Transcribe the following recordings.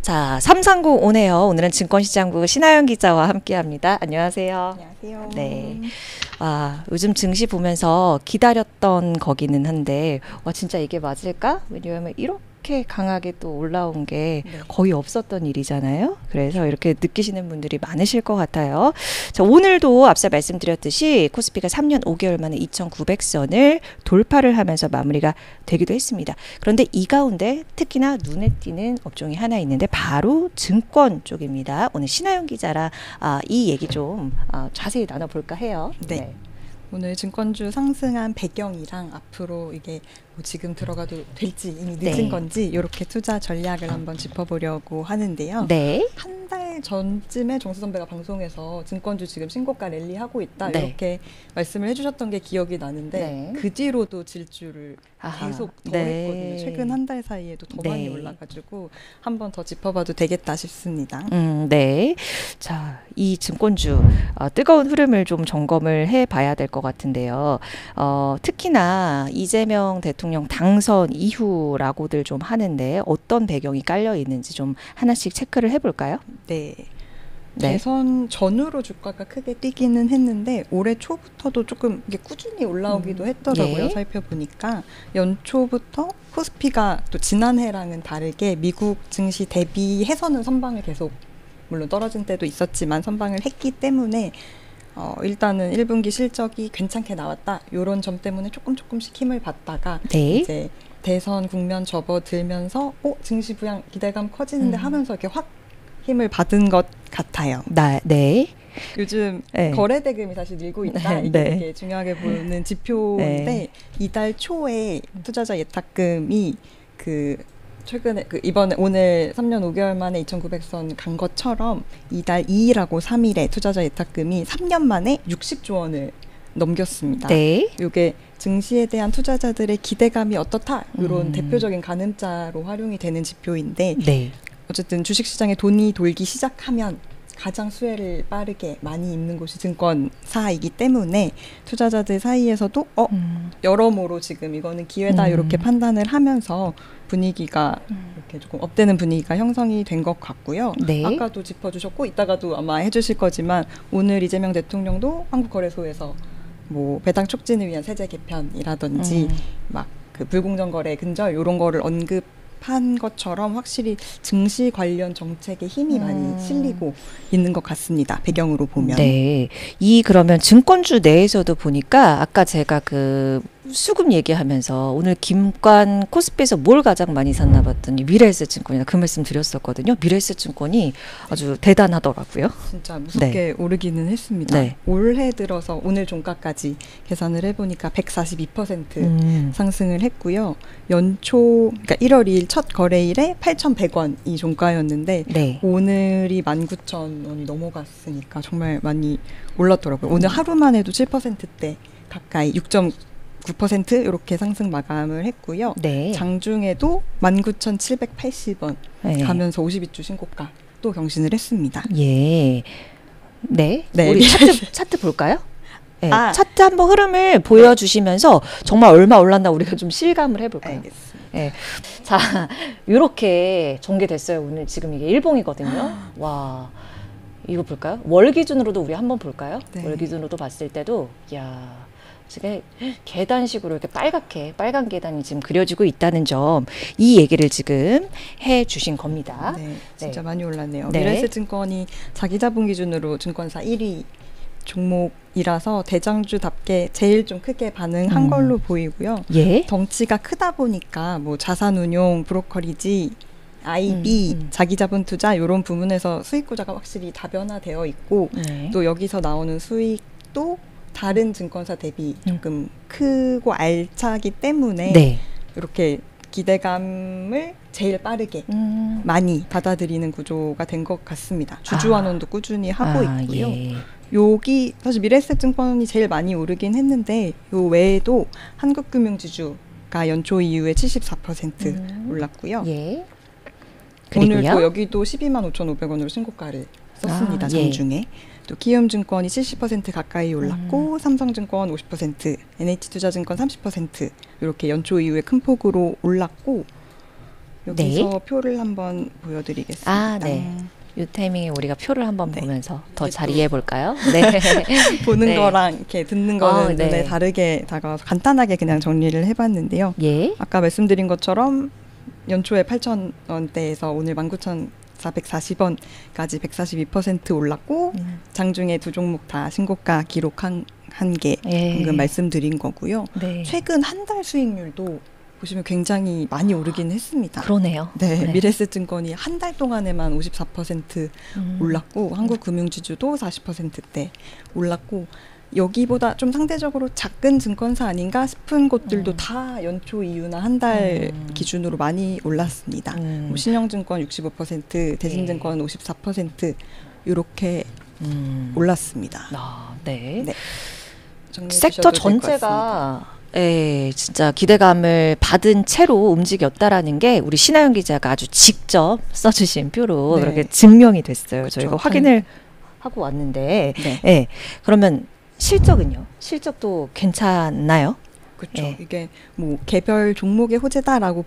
자, 339 오네요. 오늘은 증권시장부 신하영 기자와 함께합니다. 안녕하세요. 안녕하세요. 네. 요즘 증시 보면서 기다렸던 거기는 한데, 진짜 이게 맞을까? 왜냐하면 이렇게 강하게 또 올라온 게 거의 없었던 일이잖아요. 그래서 이렇게 느끼시는 분들이 많으실 것 같아요. 자, 오늘도 앞서 말씀드렸듯이 코스피가 3년 5개월 만에 2,900선을 돌파를 하면서 마무리가 되기도 했습니다. 그런데 이 가운데 특히나 눈에 띄는 업종이 하나 있는데 바로 증권 쪽입니다. 오늘 신하영 기자랑 이 얘기 좀 자세히 나눠볼까 해요. 네. 오늘 증권주 상승한 배경이랑 앞으로 이게 뭐 지금 들어가도 될지 이미 늦은 건지 이렇게 투자 전략을 한번 짚어보려고 하는데요. 네. 한 달 전쯤에 정수 선배가 방송에서 증권주 지금 신고가 랠리하고 있다 이렇게 말씀을 해주셨던 게 기억이 나는데 그 뒤로도 질주를 계속 더 했거든요. 최근 한 달 사이에도 더 많이 올라가지고 한번 더 짚어봐도 되겠다 싶습니다. 네. 자, 이 증권주 뜨거운 흐름을 좀 점검을 해봐야 될 것 같은데요. 특히나 이재명 대통령 당선 이후라고들 좀 하는데 어떤 배경이 깔려 있는지 좀 하나씩 체크를 해볼까요? 네. 대선 전후로 주가가 크게 뛰기는 했는데 올해 초부터도 조금 이게 꾸준히 올라오기도 했더라고요. 살펴보니까 연초부터 코스피가 또 지난해랑은 다르게 미국 증시 대비해서는 선방을 계속 물론 떨어진 때도 있었지만 선방을 했기 때문에 일단은 1분기 실적이 괜찮게 나왔다. 이런 점 때문에 조금씩 힘을 받다가 이제 대선 국면 접어들면서 증시 부양 기대감 커지는데 하면서 이렇게 확 힘을 받은 것 같아요. 네. 요즘 거래 대금이 다시 늘고 있다. 이게 되게 중요하게 보는 지표인데 이달 초에 투자자 예탁금이 최근에 이번에 오늘 3년 5개월 만에 2,900선 간 것처럼 이달 2일하고 3일에 투자자 예탁금이 3년 만에 60조 원을 넘겼습니다. 이게 증시에 대한 투자자들의 기대감이 어떻다 이런 대표적인 가늠자로 활용이 되는 지표인데 어쨌든 주식시장에 돈이 돌기 시작하면 가장 수혜를 빠르게 많이 입는 곳이 증권사이기 때문에 투자자들 사이에서도 여러모로 지금 이거는 기회다 이렇게 판단을 하면서 분위기가 이렇게 조금 업되는 분위기가 형성이 된 것 같고요. 아까도 짚어주셨고 이따가도 아마 해주실 거지만 오늘 이재명 대통령도 한국거래소에서 뭐 배당 촉진을 위한 세제 개편이라든지 막 그 불공정 거래 근절 이런 거를 언급한 것처럼 확실히 증시 관련 정책에 힘이 많이 실리고 있는 것 같습니다. 배경으로 보면. 그러면 증권주 내에서도 보니까 아까 제가 수급 얘기하면서 오늘 김관 코스피에서 뭘 가장 많이 샀나 봤더니 미래에셋증권이다 그 말씀 드렸었거든요. 미래에셋증권이 아주 대단하더라고요. 진짜 무섭게 오르기는 했습니다. 올해 들어서 오늘 종가까지 계산을 해보니까 142% 상승을 했고요. 연초 그러니까 1월 2일 첫 거래일에 8,100원이 종가였는데 오늘이 19,000원이 넘어갔으니까 정말 많이 올랐더라고요. 오늘 하루만 해도 7%대 가까이 6.9% 이렇게 상승 마감을 했고요. 장중에도 19,780원 가면서 52주 신고가 또 경신을 했습니다. 우리 차트 볼까요? 차트 한번 흐름을 보여주시면서 정말 얼마 올랐나 우리가 좀 실감을 해볼까요? 알겠습니다. 자, 이렇게 전개됐어요. 오늘 지금 이게 일봉이거든요. 와, 이거 볼까요? 월 기준으로도 우리 한번 볼까요? 월 기준으로도 봤을 때도 지금 계단식으로 이렇게 빨간 계단이 지금 그려지고 있다는 점, 이 얘기를 지금 해주신 겁니다. 진짜 많이 올랐네요. 미래에셋증권이 자기 자본 기준으로 증권사 1위 종목이라서 대장주답게 제일 좀 크게 반응한 걸로 보이고요. 덩치가 크다 보니까 뭐 자산운용, 브로커리지, IB, 자기자본 투자 이런 부분에서 수익 구조가 확실히 다변화되어 있고 또 여기서 나오는 수익도 다른 증권사 대비 조금 크고 알차기 때문에 이렇게 기대감을 제일 빠르게 많이 받아들이는 구조가 된 것 같습니다. 주주환원도 꾸준히 하고 있고요. 여기 사실 미래에셋증권이 제일 많이 오르긴 했는데 요 외에도 한국금융지주가 연초 이후에 74% 올랐고요. 오늘도 여기도 125,500원으로 신고가를 썼습니다. 장중에. 또 키움증권이 70% 가까이 올랐고 삼성증권 50%, NH투자증권 30% 이렇게 연초 이후에 큰 폭으로 올랐고 여기서 네. 표를 한번 보여드리겠습니다. 아, 네. 이 타이밍에 우리가 표를 한번 네. 보면서 더 이게 잘 또 이해해 볼까요? 네. 보는 네. 거랑 이렇게 듣는 거는 네. 눈에 다르게 다가와서 간단하게 그냥 정리를 해봤는데요. 예. 아까 말씀드린 것처럼 연초에 8,000원대에서 오늘 19,440원까지 142% 올랐고 장중에 두 종목 다 신고가 기록한 게 예. 방금 말씀드린 거고요. 네. 최근 한 달 수익률도 보시면 굉장히 많이 오르긴 했습니다. 그러네요. 네, 미래에셋증권이 한 달 동안에만 54% 올랐고 한국금융지주도 40%대 올랐고 여기보다 좀 상대적으로 작은 증권사 아닌가 싶은 곳들도 다 연초 이후나 한 달 기준으로 많이 올랐습니다. 뭐 신영증권 65%, 대신증권 54% 이렇게 올랐습니다. 아, 네. 네. 섹터 전체가 진짜 기대감을 받은 채로 움직였다라는 게 우리 신하영 기자가 아주 직접 써주신 표로 네. 그렇게 증명이 됐어요. 그쵸. 저희가 확인을 하고 왔는데, 네. 네. 그러면 실적은요? 실적도 괜찮나요? 그렇죠. 네. 이게 뭐 개별 종목의 호재다라고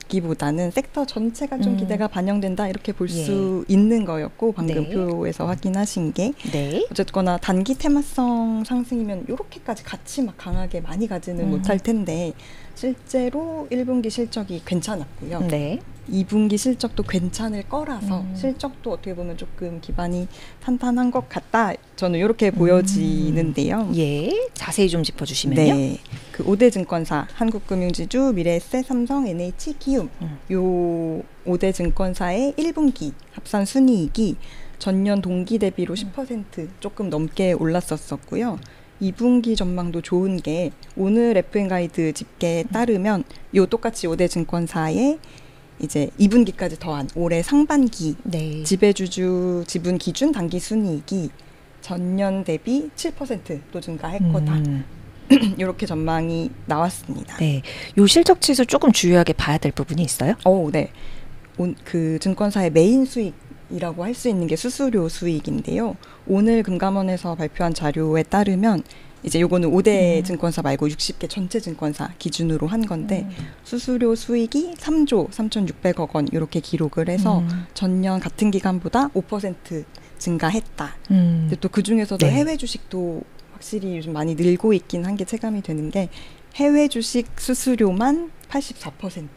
보기보다는 섹터 전체가 좀 기대가 반영된다 이렇게 볼 수 있는 거였고 방금 네. 표에서 확인하신 게 네. 어쨌거나 단기 테마성 상승이면 이렇게까지 같이 막 강하게 많이 가지는 못할 텐데 실제로 1분기 실적이 괜찮았고요. 네. 2분기 실적도 괜찮을 거라서 실적도 어떻게 보면 조금 기반이 탄탄한 것 같다. 저는 이렇게 보여지는데요. 예. 자세히 좀 짚어주시면요. 네. 그 5대 증권사 한국금융지주, 미래에셋, 삼성, NH, 키움 요 5대 증권사의 1분기 합산 순이익이 전년 동기 대비로 10% 조금 넘게 올랐었고요. 2분기 전망도 좋은 게 오늘 FM 가이드 집계에 따르면 요 똑같이 5대 증권사의 이제 2분기까지 더한 올해 상반기 네. 지배주주 지분 기준 단기 순이익이 전년 대비 7%또 증가할 거다. 이렇게 전망이 나왔습니다. 네. 요 실적 치수 조금 주요하게 봐야 될 부분이 있어요? 네. 그 증권사의 메인 수익이라고 할 수 있는 게 수수료 수익인데요. 오늘 금감원에서 발표한 자료에 따르면 이제 요거는 5대 증권사 말고 60개 전체 증권사 기준으로 한 건데 수수료 수익이 3조 3,600억 원 이렇게 기록을 해서 전년 같은 기간보다 5% 증가했다. 근데 또 그중에서도 네. 해외 주식도 확실히 요즘 많이 늘고 있긴 한 게 체감이 되는 게 해외 주식 수수료만 84%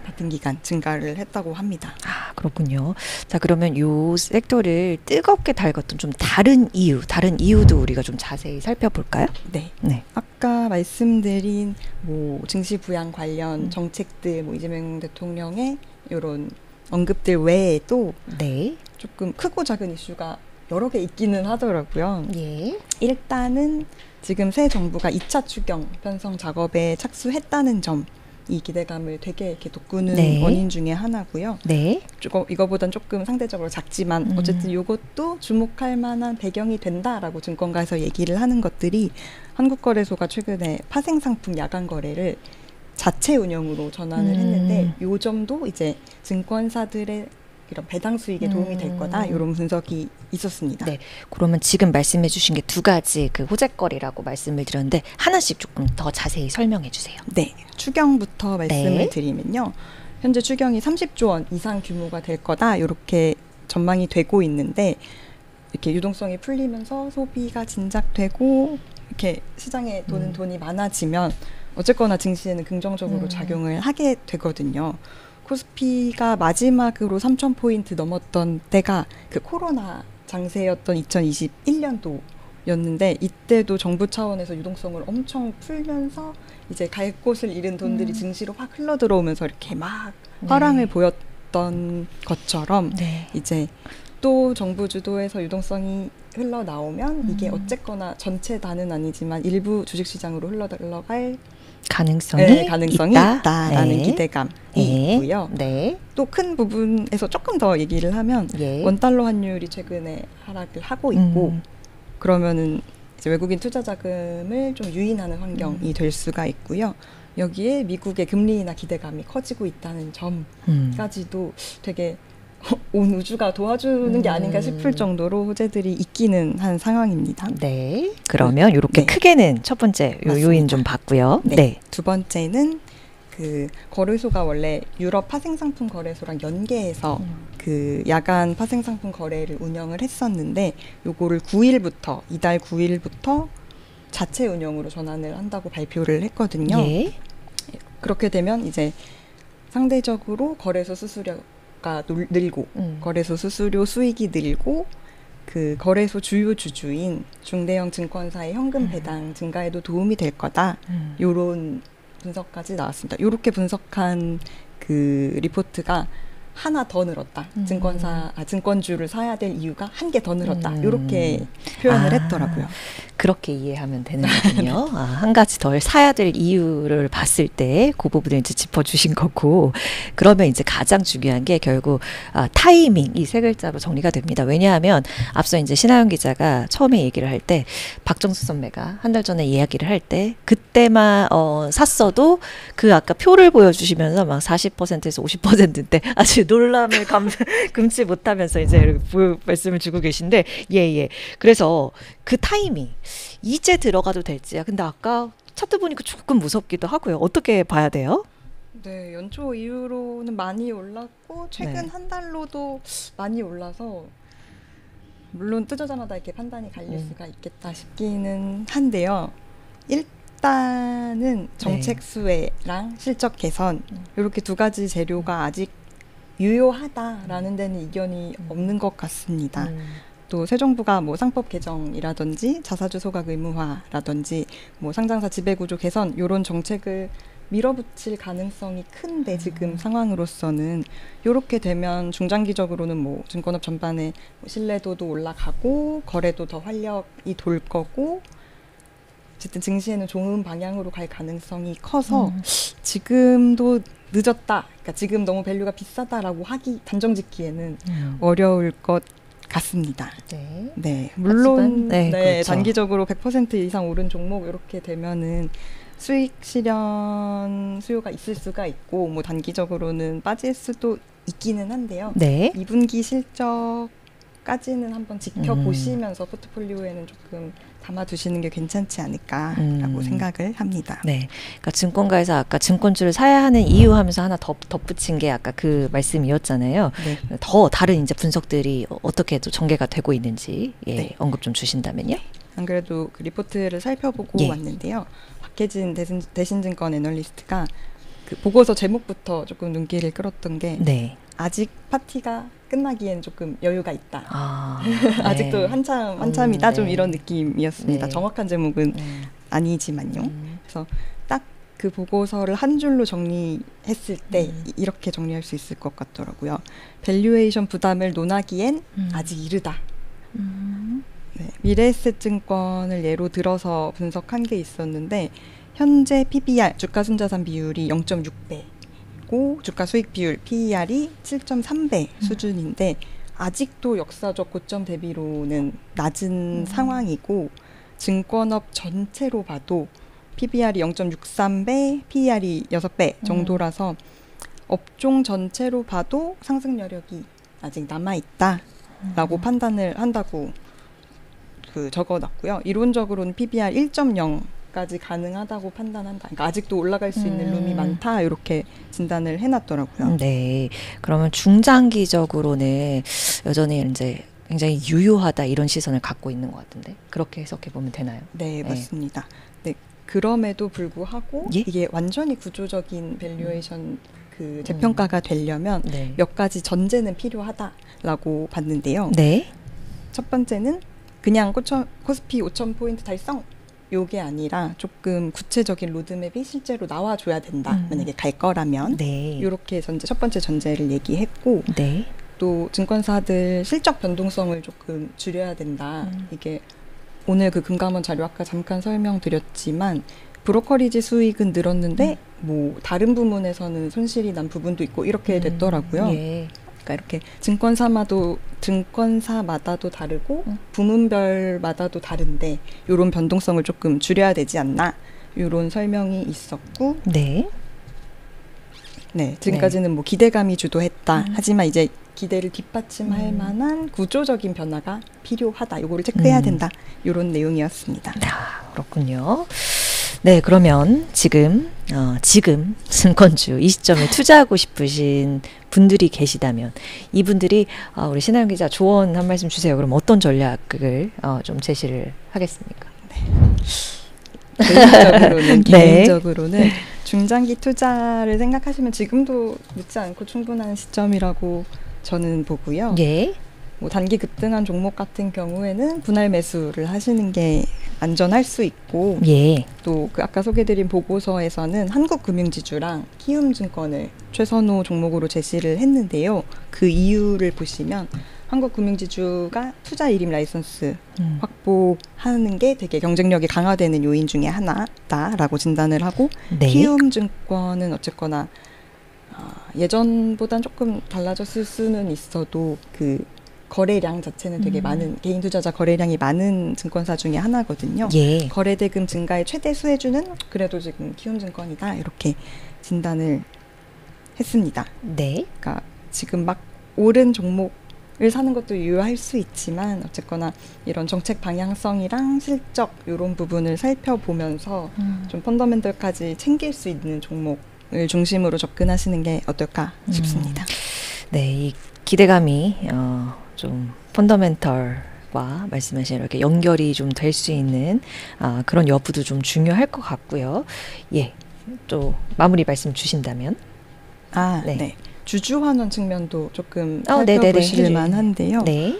같은 기간 증가를 했다고 합니다. 아, 그렇군요. 자, 그러면 요 섹터를 뜨겁게 달궜던 좀 다른 이유도 우리가 좀 자세히 살펴볼까요? 네. 네. 아까 말씀드린 뭐 증시 부양 관련 정책들, 뭐 이재명 대통령의 이런 언급들 외에도 네. 조금 크고 작은 이슈가 여러 개 있기는 하더라고요. 예. 일단은 지금 새 정부가 2차 추경 편성 작업에 착수했다는 점, 이 기대감을 되게 이렇게 돋구는 네. 원인 중에 하나고요. 네. 이거보단 조금 상대적으로 작지만 어쨌든 이것도 주목할 만한 배경이 된다라고 증권가에서 얘기를 하는 것들이 한국거래소가 최근에 파생상품 야간 거래를 자체 운영으로 전환을 했는데 요 점도 이제 증권사들의 이런 배당 수익에 도움이 될 거다 이런 분석이 있었습니다. 네. 그러면 지금 말씀해 주신 게 두 가지 그 호재거리라고 말씀을 드렸는데 하나씩 조금 더 자세히 설명해 주세요. 네. 추경부터 말씀을 네. 드리면요. 현재 추경이 30조 원 이상 규모가 될 거다 이렇게 전망이 되고 있는데 이렇게 유동성이 풀리면서 소비가 진작되고 이렇게 시장에 도는 돈이 많아지면 어쨌거나 증시에는 긍정적으로 작용을 하게 되거든요. 코스피가 마지막으로 3,000포인트 넘었던 때가 그 코로나 장세였던 2021년도였는데 이때도 정부 차원에서 유동성을 엄청 풀면서 이제 갈 곳을 잃은 돈들이 증시로 확 흘러들어오면서 이렇게 막 화랑을 보였던 것처럼 네. 이제 또 정부 주도에서 유동성이 흘러나오면 이게 어쨌거나 전체 다는 아니지만 일부 주식시장으로 흘러갈 가능성이 있다라는 네. 기대감이 네. 있고요. 네. 또 큰 부분에서 조금 더 얘기를 하면 예. 원달러 환율이 최근에 하락을 하고 있고 그러면은 이제 외국인 투자 자금을 좀 유인하는 환경이 될 수가 있고요. 여기에 미국의 금리 인하 기대감이 커지고 있다는 점까지도 되게 온 우주가 도와주는 게 아닌가 싶을 정도로 호재들이 있기는 한 상황입니다. 네. 그러면 이렇게 네. 크게는 첫 번째 요인 좀 봤고요. 네. 네. 두 번째는 그 거래소가 원래 유럽 파생상품 거래소랑 연계해서 그 야간 파생상품 거래를 운영을 했었는데 요거를 이달 9일부터 자체 운영으로 전환을 한다고 발표를 했거든요. 예. 그렇게 되면 이제 상대적으로 거래소 수수료가 늘고 거래소 수수료 수익이 늘고 그 거래소 주요 주주인 중대형 증권사의 현금 배당 증가에도 도움이 될 거다. 요런 분석까지 나왔습니다. 요렇게 분석한 그 리포트가 하나 더 늘었다. 증권주를 사야 될 이유가 한 개 더 늘었다. 요렇게 표현을 했더라고요. 그렇게 이해하면 되는 거군요. 한 가지 더 사야 될 이유를 봤을 때 그 부분을 이제 짚어주신 거고, 그러면 이제 가장 중요한 게 결국 타이밍, 이 세 글자로 정리가 됩니다. 왜냐하면 앞서 이제 신하영 기자가 처음에 얘기를 할 때 박정수 선배가 한 달 전에 이야기를 할 때 그때만 샀어도 그 아까 표를 보여주시면서 막 40%에서 50%대 아주 놀람을 금치 못하면서 이제 말씀을 주고 계신데, 예. 그래서 그 타이밍 이제 들어가도 될지야. 근데 아까 차트 보니까 조금 무섭기도 하고요. 어떻게 봐야 돼요? 네, 연초 이후로는 많이 올랐고 최근 한 달로도 많이 올라서 물론 뜨자마자 이렇게 판단이 갈릴 수가 있겠다 싶기는 한데요. 일단은 정책 수혜랑 실적 개선 이렇게 두 가지 재료가 아직 유효하다라는 데는 이견이 없는 것 같습니다. 또 새 정부가 뭐 상법 개정이라든지 자사주 소각 의무화라든지 뭐 상장사 지배구조 개선 이런 정책을 밀어붙일 가능성이 큰데 지금 상황으로서는 이렇게 되면 중장기적으로는 뭐 증권업 전반의 신뢰도도 올라가고 거래도 더 활력이 돌 거고 어쨌든 증시에는 좋은 방향으로 갈 가능성이 커서 지금도 늦었다. 그러니까 지금 너무 밸류가 비싸다라고 단정 짓기에는 어려울 것 같습니다. 네. 물론 그렇죠. 단기적으로 100% 이상 오른 종목 이렇게 되면은 수익 실현 수요가 있을 수가 있고 뭐 단기적으로는 빠질 수도 있기는 한데요. 2분기 실적까지는 한번 지켜보시면서 포트폴리오에는 조금 담아두시는 게 괜찮지 않을까라고 생각을 합니다. 네, 그러니까 증권가에서 아까 증권주를 사야 하는 이유 하면서 하나 덧붙인 게 아까 그 말씀이었잖아요. 더 다른 이제 분석들이 어떻게 또 전개가 되고 있는지 언급 좀 주신다면요. 안 그래도 그 리포트를 살펴보고 왔는데요. 박혜진 대신증권 애널리스트가 그 보고서 제목부터 조금 눈길을 끌었던 게 아직 파티가 끝나기엔 조금 여유가 있다. 아직도 한참이다. 좀 이런 느낌이었습니다. 정확한 제목은 아니지만요. 그래서 딱 그 보고서를 한 줄로 정리했을 때 이렇게 정리할 수 있을 것 같더라고요. 밸류에이션 부담을 논하기엔 아직 이르다. 미래에셋증권을 예로 들어서 분석한 게 있었는데 현재 PBR, 주가순자산 비율이 0.6배고 주가 수익 비율 PER이 7.3배 수준인데 아직도 역사적 고점 대비로는 낮은 상황이고 증권업 전체로 봐도 PBR이 0.63배, PER이 6배 정도라서 업종 전체로 봐도 상승 여력이 아직 남아있다라고 판단을 한다고 적어놨고요. 이론적으로는 PBR 1.0까지 가능하다고 판단한다. 그러니까 아직도 올라갈 수 있는 룸이 많다. 이렇게 진단을 해놨더라고요. 네. 그러면 중장기적으로는 여전히 이제 굉장히 유효하다 이런 시선을 갖고 있는 것 같은데 그렇게 해석해 보면 되나요? 네, 맞습니다. 네, 그럼에도 불구하고 이게 완전히 구조적인 밸류에이션 그 재평가가 되려면 몇 가지 전제는 필요하다라고 봤는데요. 첫 번째는 그냥 코스피 5,000포인트 달성 요게 아니라 조금 구체적인 로드맵이 실제로 나와줘야 된다. 만약에 갈 거라면 이렇게 첫 번째 전제를 얘기했고 또 증권사들 실적 변동성을 조금 줄여야 된다. 이게 오늘 그 금감원 자료 아까 잠깐 설명드렸지만 브로커리지 수익은 늘었는데 뭐 다른 부문에서는 손실이 난 부분도 있고 이렇게 됐더라고요. 그러니까 이렇게 증권사마다도 다르고 부문별마다도 다른데 이런 변동성을 조금 줄여야 되지 않나 이런 설명이 있었고 지금까지는 뭐 기대감이 주도했다. 하지만 이제 기대를 뒷받침할 만한 구조적인 변화가 필요하다. 이거를 체크해야 된다. 이런 내용이었습니다. 그렇군요. 네, 그러면 지금 지금 증권주 이 시점에 투자하고 싶으신 분들이 계시다면 이분들이 우리 신하영 기자 조언 한 말씀 주세요. 그럼 어떤 전략을 좀 제시를 하겠습니까? 개인적으로는 중장기 투자를 생각하시면 지금도 늦지 않고 충분한 시점이라고 저는 보고요. 예. 뭐 단기 급등한 종목 같은 경우에는 분할 매수를 하시는 게 안전할 수 있고, 예. 또 그 아까 소개드린 보고서에서는 한국금융지주랑 키움증권을 최선호 종목으로 제시를 했는데요. 그 이유를 보시면 한국금융지주가 투자 일임 라이선스 확보하는 게 되게 경쟁력이 강화되는 요인 중에 하나다라고 진단을 하고, 네. 키움증권은 어쨌거나 예전보단 조금 달라졌을 수는 있어도 그 거래량 자체는 되게 많은, 개인 투자자 거래량이 많은 증권사 중에 하나거든요. 예. 거래대금 증가의 최대 수혜주는 그래도 지금 키움증권이다, 이렇게 진단을 했습니다. 네. 그러니까 지금 막 오른 종목을 사는 것도 유효할 수 있지만 어쨌거나 이런 정책 방향성이랑 실적 이런 부분을 살펴보면서 좀 펀더멘털까지 챙길 수 있는 종목을 중심으로 접근하시는 게 어떨까 싶습니다. 네, 이 기대감이 좀 펀더멘털과 말씀하신 이렇게 연결이 좀 될 수 있는 그런 여부도 좀 중요할 것 같고요. 예, 또 마무리 말씀 주신다면. 네. 주주환원 측면도 조금 네네네. 살펴보실 만한데요. 네.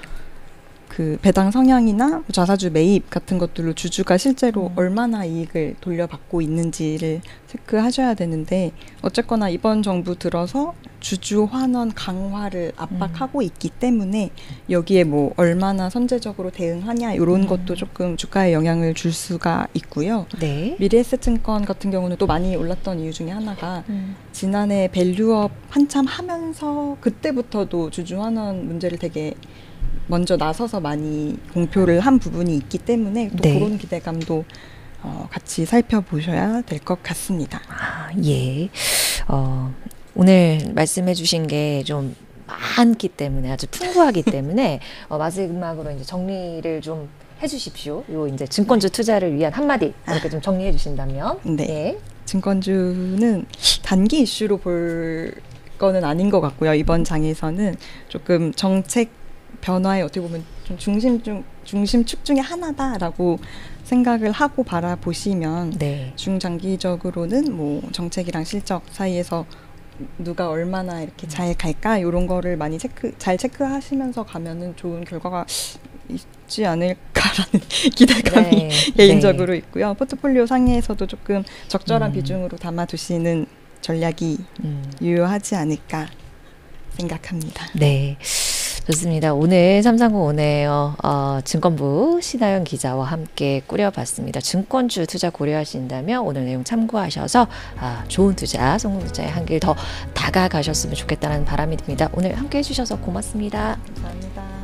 그 배당 성향이나 자사주 매입 같은 것들로 주주가 실제로 얼마나 이익을 돌려받고 있는지를 체크하셔야 되는데, 어쨌거나 이번 정부 들어서 주주 환원 강화를 압박하고 있기 때문에 여기에 뭐 얼마나 선제적으로 대응하냐 이런 것도 조금 주가에 영향을 줄 수가 있고요. 네. 미래에셋증권 같은 경우는 또 많이 올랐던 이유 중에 하나가 지난해 밸류업 한참 하면서 그때부터도 주주 환원 문제를 되게 먼저 나서서 많이 공표를 한 부분이 있기 때문에 또 네. 그런 기대감도 같이 살펴보셔야 될 것 같습니다. 예. 오늘 말씀해 주신 게 좀 많기 때문에, 아주 풍부하기 때문에 마지막으로 이제 정리를 좀 해주십시오. 요 이제 증권주 투자를 위한 한마디 이렇게 좀 정리해 주신다면. 네. 예. 증권주는 단기 이슈로 볼 거는 아닌 것 같고요. 이번 장에서는 조금 정책 변화에 어떻게 보면 좀 중심축 중에 하나다라고 생각을 하고 바라보시면, 네. 중장기적으로는 뭐 정책이랑 실적 사이에서 누가 얼마나 이렇게 잘 갈까 이런 거를 많이 잘 체크하시면서 가면은 좋은 결과가 있지 않을까라는 기대감이 네. 개인적으로 있고요. 포트폴리오 상에서도 조금 적절한 비중으로 담아두시는 전략이 유효하지 않을까 생각합니다. 네. 좋습니다. 오늘 330 온에어 증권부 신하영 기자와 함께 꾸려봤습니다. 증권주 투자 고려하신다면 오늘 내용 참고하셔서 좋은 투자, 성공 투자의 한길 더 다가가셨으면 좋겠다는 바람이 듭니다. 오늘 함께 해주셔서 고맙습니다. 감사합니다.